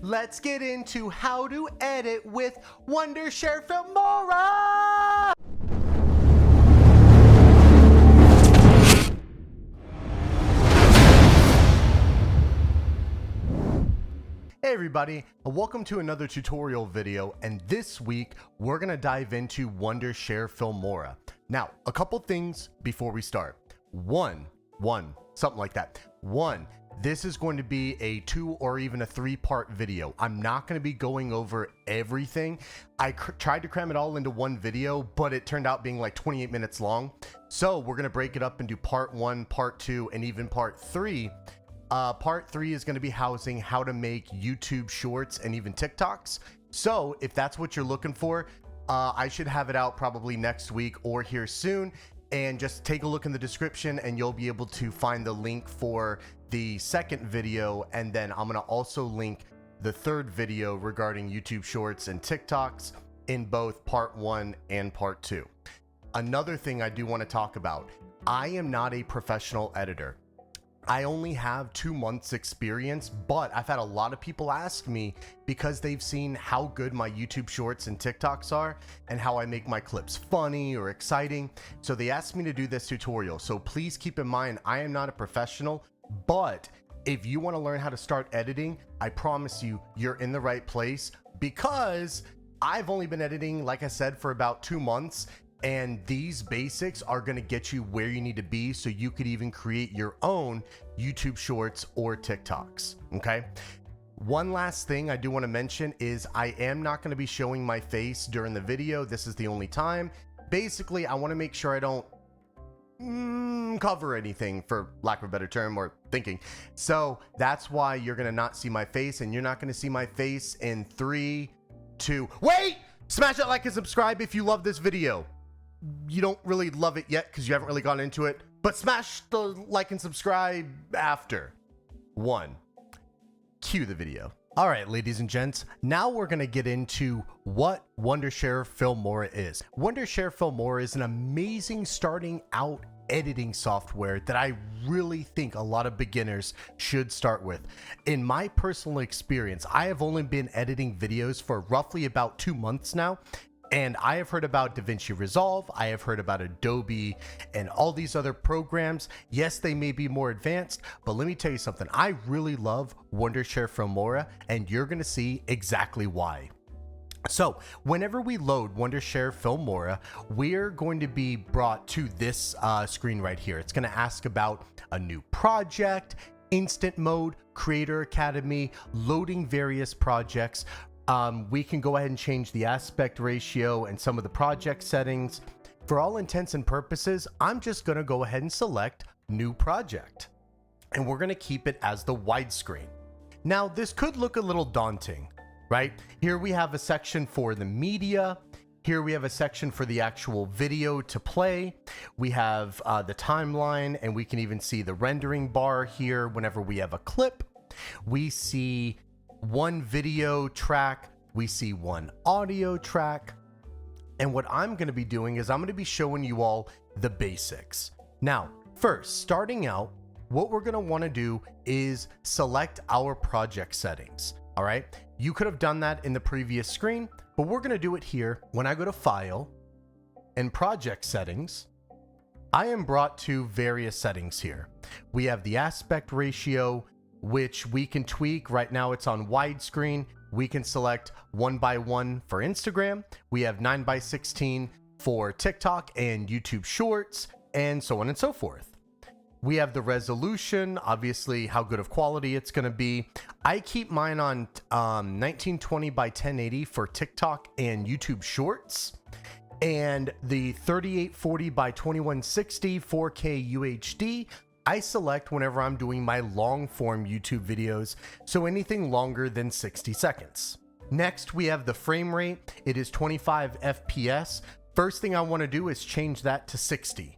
let's get into how to edit with Wondershare Filmora! Hey everybody, and welcome to another tutorial video, and this week we're going to dive into Wondershare Filmora. Now, a couple things before we start. Something like that. This is going to be a 2 or even a 3-part video. I'm not going to be going over everything. I tried to cram it all into one video, but it turned out being like 28 minutes long. So we're going to break it up into part 1, part 2, and even part 3. Part 3 is going to be housing how to make YouTube shorts and even TikToks. So if that's what you're looking for, I should have it out probably next week or here soon. And just take a look in the description and you'll be able to find the link for the second video. And then I'm going to also link the third video regarding YouTube shorts and TikToks in both part 1 and part 2. Another thing I do want to talk about, I am not a professional editor. I only have 2 months experience, but I've had a lot of people ask me because they've seen how good my YouTube shorts and TikToks are and how I make my clips funny or exciting. So they asked me to do this tutorial. So please keep in mind, I am not a professional, but if you want to learn how to start editing, I promise you, you're in the right place because I've only been editing, like I said, for about 2 months. And these basics are going to get you where you need to be so you could even create your own YouTube shorts or TikToks. Okay. One last thing I do want to mention is I am not going to be showing my face during the video. This is the only time. Basically, I want to make sure I don't cover anything, for lack of a better term, or thinking. So that's why you're going to not see my face, and you're not going to see my face in 3, 2, wait! Smash that like and subscribe if you love this video. You don't really love it yet because you haven't really gone into it, but smash the like and subscribe after. 1. Cue the video. All right, ladies and gents, now we're going to get into what Wondershare Filmora is. Wondershare Filmora is an amazing starting out editing software that I really think a lot of beginners should start with. In my personal experience, I have only been editing videos for roughly about 2 months now. And I have heard about DaVinci Resolve, I have heard about Adobe and all these other programs. Yes, they may be more advanced, but let me tell you something. I really love Wondershare Filmora, and you're going to see exactly why. So whenever we load Wondershare Filmora, we're going to be brought to this screen right here. It's going to ask about a new project, instant mode, Creator Academy, loading various projects. We can go ahead and change the aspect ratio and some of the project settings. For all intents and purposes, I'm just going to go ahead and select new project, and we're going to keep it as the widescreen. Now, this could look a little daunting, right? Here we have a section for the media. Here we have a section for the actual video to play. We have the timeline, and we can even see the rendering bar here whenever we have a clip. We see 1 video track, we see 1 audio track, and what I'm going to be doing is I'm going to be showing you all the basics. Now, first, starting out, what we're going to want to do is select our project settings. All right, you could have done that in the previous screen, but we're going to do it here. When I go to File and Project Settings, I am brought to various settings here. We have the aspect ratio, which we can tweak. Right now it's on widescreen. We can select 1:1 for Instagram. We have 9:16 for TikTok and YouTube shorts, and so on and so forth. We have the resolution, obviously how good of quality it's going to be. I keep mine on 1920 by 1080 for TikTok and YouTube shorts, and the 3840 by 2160 4K UHD I select whenever I'm doing my long form YouTube videos, so anything longer than 60 seconds. Next, we have the frame rate. It is 25 FPS. First thing I want to do is change that to 60.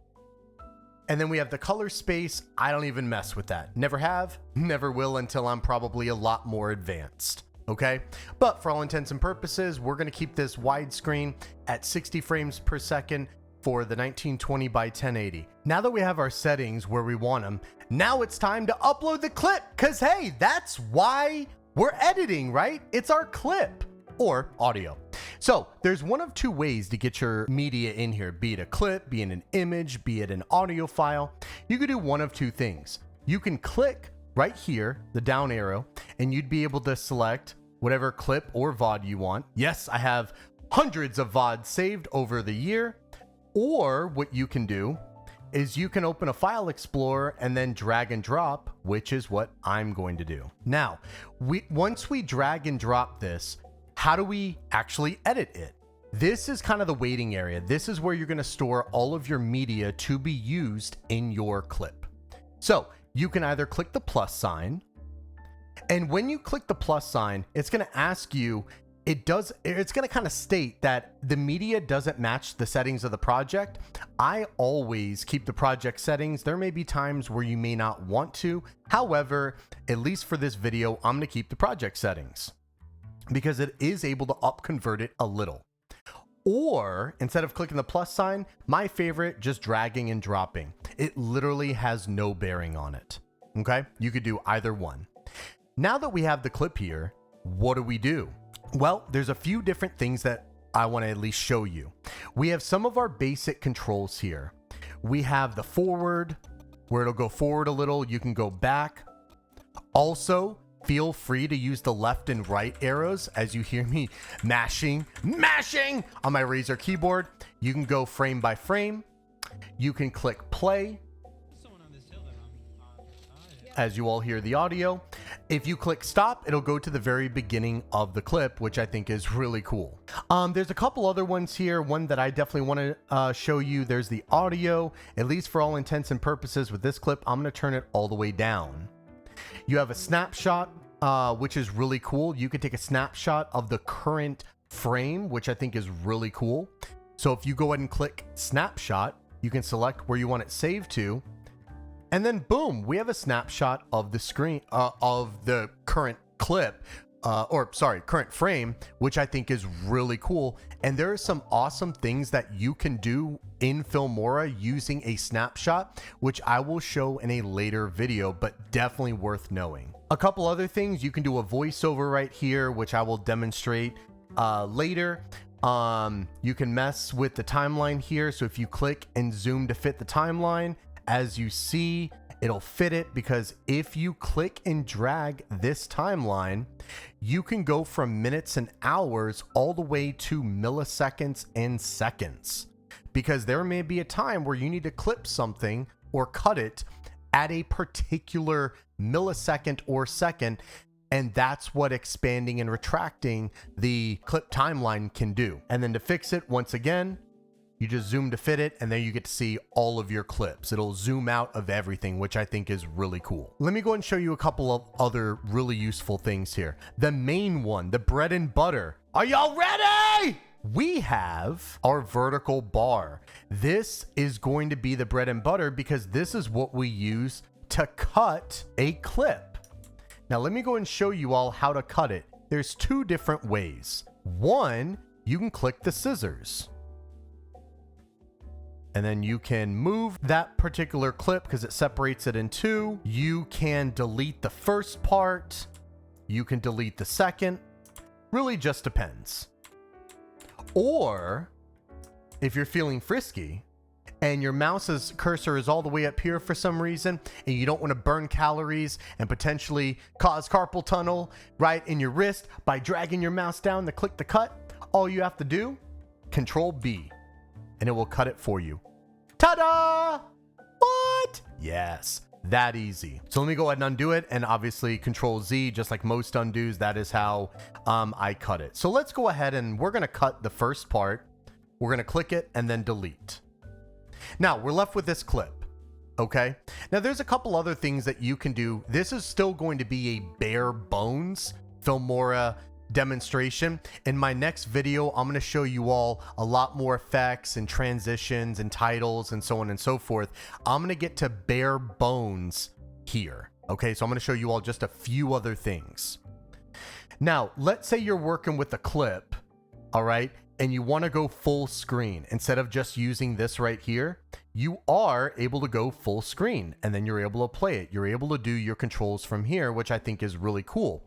And then we have the color space. I don't even mess with that. Never have, never will until I'm probably a lot more advanced. Okay, but for all intents and purposes, we're going to keep this widescreen at 60 frames per second for the 1920 by 1080. Now that we have our settings where we want them, now it's time to upload the clip, because hey, that's why We're editing, right? It's our clip or audio. So there's one of two ways to get your media in here, be it a clip, be it an image, be it an audio file. You could do one of two things. You can click right here, the down arrow, and you'd be able to select whatever clip or VOD you want. Yes, I have hundreds of VODs saved over the year. Or what you can do is you can open a file explorer and then drag and drop, which is what I'm going to do. Now, once we drag and drop this, how do we actually edit it? This is kind of the waiting area. This is where you're going to store all of your media to be used in your clip. So you can either click the plus sign, and when you click the plus sign, it's going to ask you, it's going to kind of state that the media doesn't match the settings of the project. I always keep the project settings. There may be times where you may not want to. However, at least for this video, I'm going to keep the project settings, because it is able to upconvert it a little. Or instead of clicking the plus sign, my favorite, just dragging and dropping. It literally has no bearing on it. Okay, you could do either one. Now that we have the clip here, what do? Well, there's a few different things that I want to at least show you. We have some of our basic controls here. We have the forward, where it'll go forward a little. You can go back. Also, feel free to use the left and right arrows as you hear me mashing on my Razer keyboard. You can go frame by frame. You can click play as you all hear the audio. If you click stop, it'll go to the very beginning of the clip, which I think is really cool. There's a couple other ones here. One that I definitely want to show you. There's the audio. At least for all intents and purposes with this clip, I'm going to turn it all the way down. You have a snapshot, which is really cool. You can take a snapshot of the current frame, which I think is really cool. So if you go ahead and click snapshot, you can select where you want it saved to. And then boom, we have a snapshot of the screen of the current clip, current frame, which I think is really cool. And there are some awesome things that you can do in Filmora using a snapshot, which I will show in a later video, but definitely worth knowing. A couple other things, you can do a voiceover right here, which I will demonstrate later. You can mess with the timeline here. So if you click and zoom to fit the timeline, as you see, it'll fit it, because if you click and drag this timeline, you can go from minutes and hours all the way to milliseconds and seconds, because there may be a time where you need to clip something or cut it at a particular millisecond or second. And that's what expanding and retracting the clip timeline can do. And then to fix it, once again, you just zoom to fit it, and then you get to see all of your clips. It'll zoom out of everything, which I think is really cool. Let me go and show you a couple of other really useful things here. The main one, the bread and butter. Are y'all ready? We have our vertical bar. This is going to be the bread and butter, because this is what we use to cut a clip. Now let me go and show you all how to cut it. There's two different ways. One, you can click the scissors, and then you can move that particular clip because it separates it in two. You can delete the first part. You can delete the second. Really just depends. Or if you're feeling frisky and your mouse's cursor is all the way up here for some reason, and you don't want to burn calories and potentially cause carpal tunnel right in your wrist by dragging your mouse down to click the cut, all you have to do, Control B, and it will cut it for you. Ta-da! What? Yes, that easy. So let me go ahead and undo it, and obviously Control Z, just like most undos, that is how I cut it. So let's go ahead and we're gonna cut the first part. We're gonna click it and then delete. Now we're left with this clip, okay? Now there's a couple other things that you can do. This is still going to be a bare bones Filmora demonstration. In my next video, I'm going to show you all a lot more effects and transitions and titles and so on and so forth. I'm going to get to bare bones here. Okay, so I'm going to show you all just a few other things. Now, let's say you're working with a clip, all right, and you want to go full screen. Instead of just using this right here, you are able to go full screen, and then you're able to play it. You're able to do your controls from here, which I think is really cool.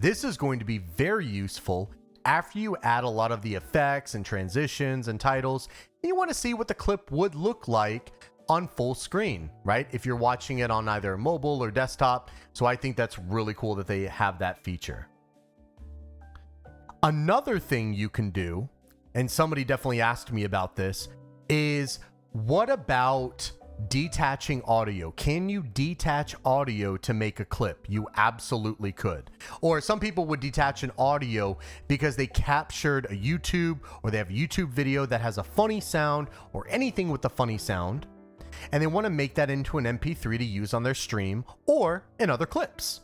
This is going to be very useful after you add a lot of the effects and transitions and titles, and you want to see what the clip would look like on full screen, right? If you're watching it on either mobile or desktop. So I think that's really cool that they have that feature. Another thing you can do, and somebody definitely asked me about this, is what about detaching audio? Can you detach audio to make a clip? You absolutely could. Or some people would detach an audio because they captured a YouTube, or they have a YouTube video that has a funny sound or anything with a funny sound, and they want to make that into an MP3 to use on their stream or in other clips.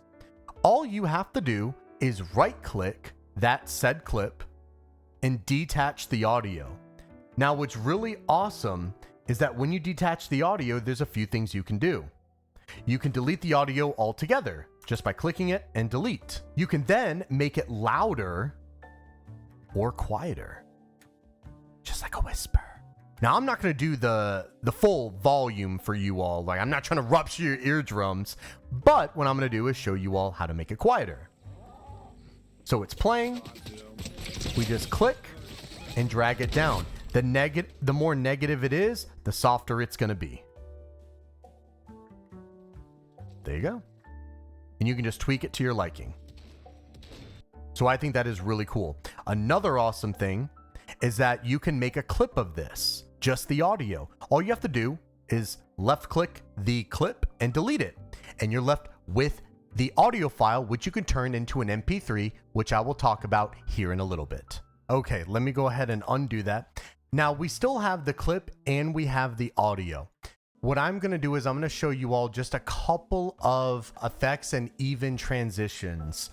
All you have to do is right click that said clip and detach the audio. Now, what's really awesome is that when you detach the audio, there's a few things you can do. You can delete the audio altogether just by clicking it and delete. You can then make it louder or quieter, just like a whisper. Now, I'm not going to do the full volume for you all. Like, I'm not trying to rupture your eardrums, but what I'm going to do is show you all how to make it quieter. So it's playing. We just click and drag it down. The more negative it is, the softer it's going to be. There you go. And you can just tweak it to your liking. So I think that is really cool. Another awesome thing is that you can make a clip of this, just the audio. All you have to do is left click the clip and delete it. And you're left with the audio file, which you can turn into an MP3, which I will talk about here in a little bit. Okay, let me go ahead and undo that. Now, we still have the clip and we have the audio. What I'm going to do is I'm going to show you all just a couple of effects and even transitions,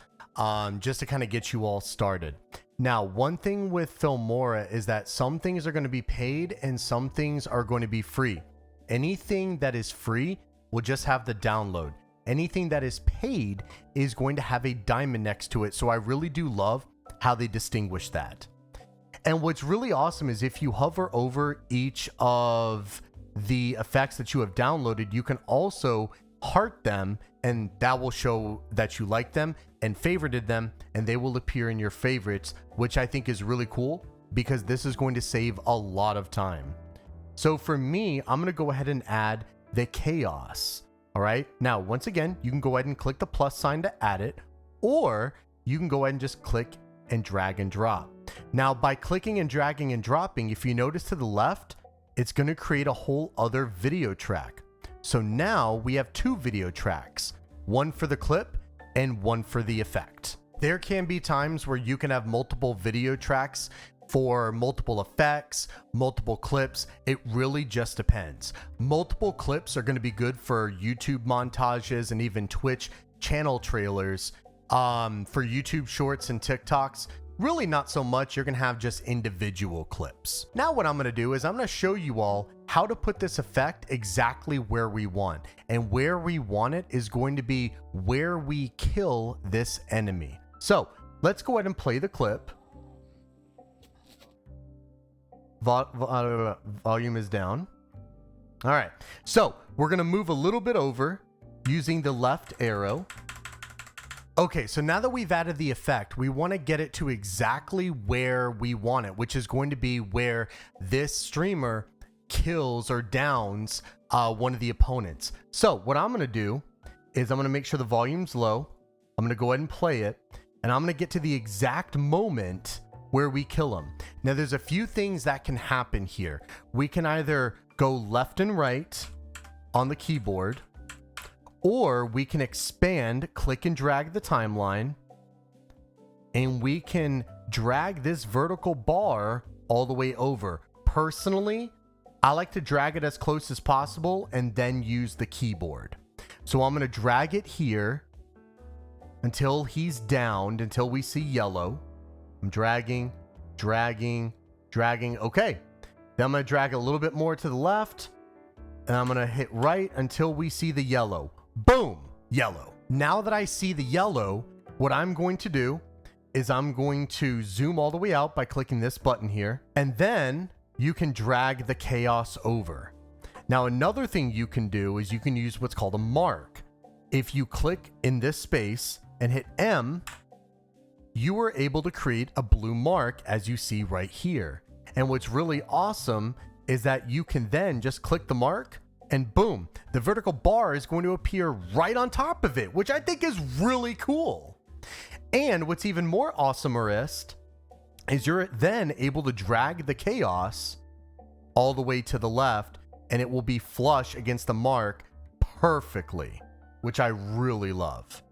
just to kind of get you all started. Now, one thing with Filmora is that some things are going to be paid and some things are going to be free. Anything that is free will just have the download. Anything that is paid is going to have a diamond next to it. So I really do love how they distinguish that. And what's really awesome is if you hover over each of the effects that you have downloaded, you can also heart them, and that will show that you like them and favorited them, and they will appear in your favorites, which I think is really cool because this is going to save a lot of time. So for me, I'm going to go ahead and add the chaos. All right. Now, once again, you can go ahead and click the plus sign to add it, or you can go ahead and just click and drag and drop. Now, by clicking and dragging and dropping, if you notice to the left, it's going to create a whole other video track. So now we have two video tracks, one for the clip and one for the effect. There can be times where you can have multiple video tracks for multiple effects, multiple clips. It really just depends. Multiple clips are going to be good for YouTube montages and even Twitch channel trailers. For YouTube shorts and TikToks, really not so much. You're going to have just individual clips. Now what I'm going to do is I'm going to show you all how to put this effect exactly where we want. And where we want it is going to be where we kill this enemy. So let's go ahead and play the clip. Volume is down. All right. So we're going to move a little bit over using the left arrow. Okay, so now that we've added the effect, we want to get it to exactly where we want it, which is going to be where this streamer kills or downs one of the opponents. So what I'm going to do is I'm going to make sure the volume's low. I'm going to go ahead and play it, and I'm going to get to the exact moment where we kill him. Now, there's a few things that can happen here. We can either go left and right on the keyboard, or we can expand, click and drag the timeline, and we can drag this vertical bar all the way over. Personally, I like to drag it as close as possible and then use the keyboard. So I'm going to drag it here until he's downed, until we see yellow. I'm dragging, dragging, dragging. Okay. Then I'm going to drag a little bit more to the left, and I'm going to hit right until we see the yellow. Boom, yellow. Now that I see the yellow, what I'm going to do is I'm going to zoom all the way out by clicking this button here, and then you can drag the chaos over. Now, another thing you can do is you can use what's called a mark. If you click in this space and hit M, you were able to create a blue mark as you see right here. And what's really awesome is that you can then just click the mark and boom, the vertical bar is going to appear right on top of it, which I think is really cool. And what's even more awesomerest is you're then able to drag the chaos all the way to the left and it will be flush against the mark perfectly, which I really love.